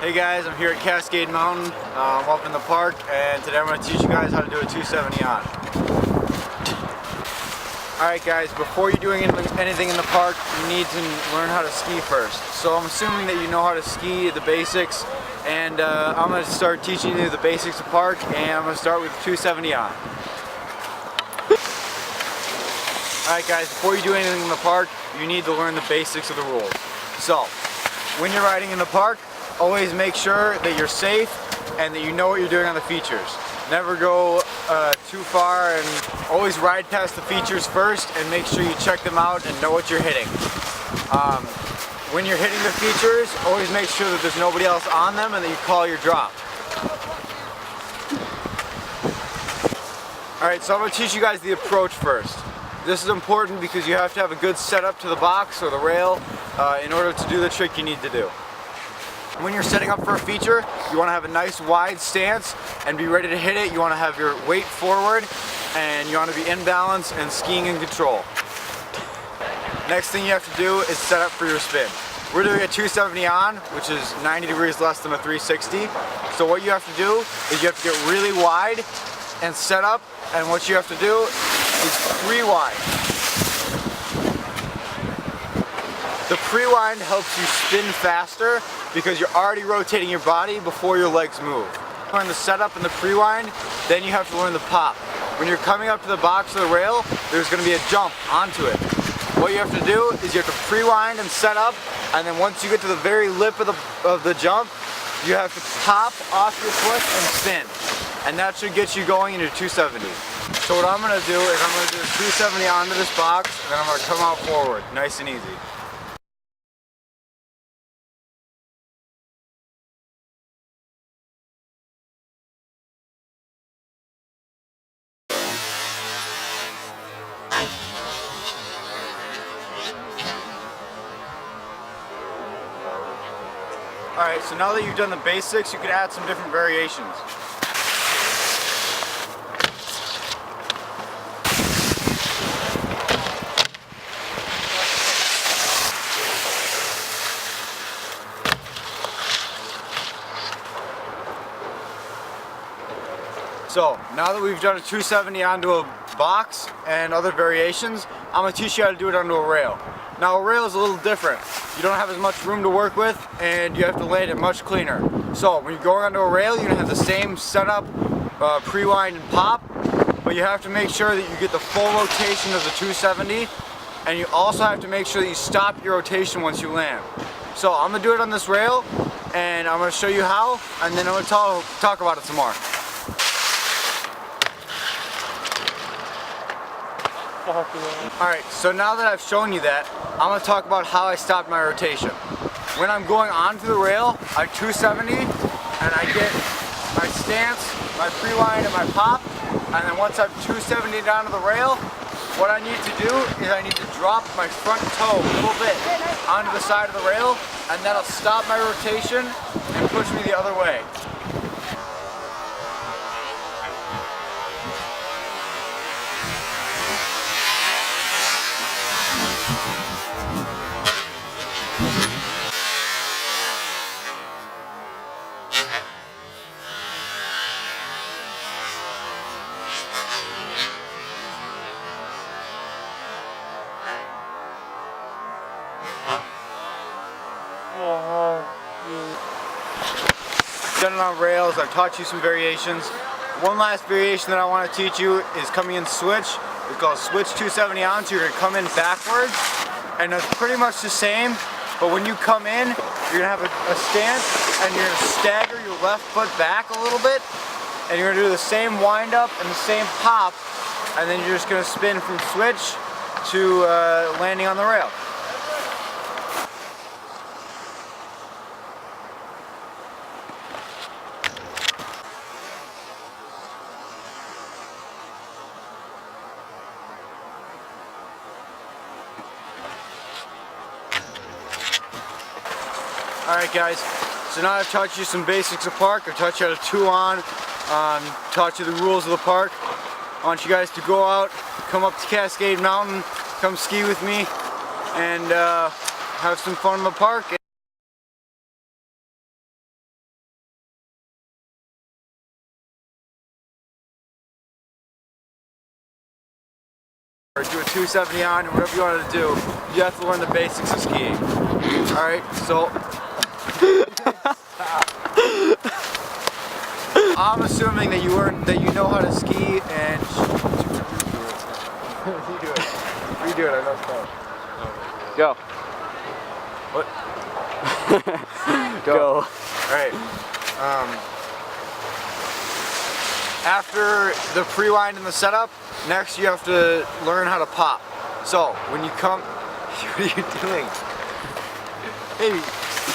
Hey guys, I'm here at Cascade Mountain. I'm up in the park, and today I'm going to teach you guys how to do a 270 on. Alright guys, before you're doing anything in the park, you need to learn how to ski first. So I'm assuming that you know how to ski, the basics, and I'm going to start teaching you the basics of park, and I'm going to start with 270 on. Alright guys, before you do anything in the park, you need to learn the basics of the rules. So, when you're riding in the park, always make sure that you're safe and that you know what you're doing on the features. Never go too far, and always ride past the features first and make sure you check them out and know what you're hitting. When you're hitting the features, always make sure that there's nobody else on them and that you call your drop. Alright, so I'm going to teach you guys the approach first. This is important because you have to have a good setup to the box or the rail in order to do the trick you need to do. When you're setting up for a feature, you want to have a nice wide stance and be ready to hit it. You want to have your weight forward and you want to be in balance and skiing in control. Next thing you have to do is set up for your spin. We're doing a 270 on, which is 90 degrees less than a 360. So what you have to do is you have to get really wide and set up, and what you have to do is pre-wind. The pre-wind helps you spin faster because you're already rotating your body before your legs move. Learn the setup and the pre-wind, then you have to learn the pop. When you're coming up to the box or the rail, there's going to be a jump onto it. What you have to do is you have to pre-wind and set up, and then once you get to the very lip of the jump, you have to pop off your foot and spin. And that should get you going into 270. So what I'm going to do is I'm going to do a 270 onto this box, and then I'm going to come out forward, nice and easy. Alright, so now that you've done the basics, you can add some different variations. So, now that we've done a 270 onto a box and other variations, I'm going to teach you how to do it onto a rail. Now a rail is a little different. You don't have as much room to work with and you have to land it much cleaner. So when you're going onto a rail, you're going to have the same setup, pre-wind and pop, but you have to make sure that you get the full rotation of the 270, and you also have to make sure that you stop your rotation once you land. So I'm going to do it on this rail, and I'm going to show you how, and then I'm going to talk about it some more. Alright, so now that I've shown you that, I'm going to talk about how I stopped my rotation. When I'm going onto the rail, I 270, and I get my stance, my pre-wind, and my pop, and then once I've 270 down to the rail, what I need to do is I need to drop my front toe a little bit onto the side of the rail, and that'll stop my rotation and push me the other way. Done it on rails, I've taught you some variations. One last variation that I want to teach you is coming in switch. It's called switch 270 on, so you're going to come in backwards, and it's pretty much the same, but when you come in, you're going to have a stance, and you're going to stagger your left foot back a little bit, and you're going to do the same wind up and the same pop, and then you're just going to spin from switch to landing on the rail. Alright guys, so now I've taught you some basics of park. I've taught you how to 2-on, taught you the rules of the park. I want you guys to go out, come up to Cascade Mountain, come ski with me, and have some fun in the park. or do a 270 on, or whatever you want to do, you have to learn the basics of skiing. Alright, so I'm assuming that you know how to ski and redo it, I know it's fun. Go. What? Go. Alright. After the pre-wind and the setup, next you have to learn how to pop. So, when you come... What are you doing? Hey.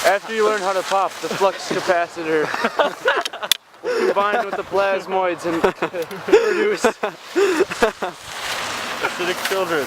After you learn how to pop, the flux capacitor will combine with the plasmoids and produce acidic children.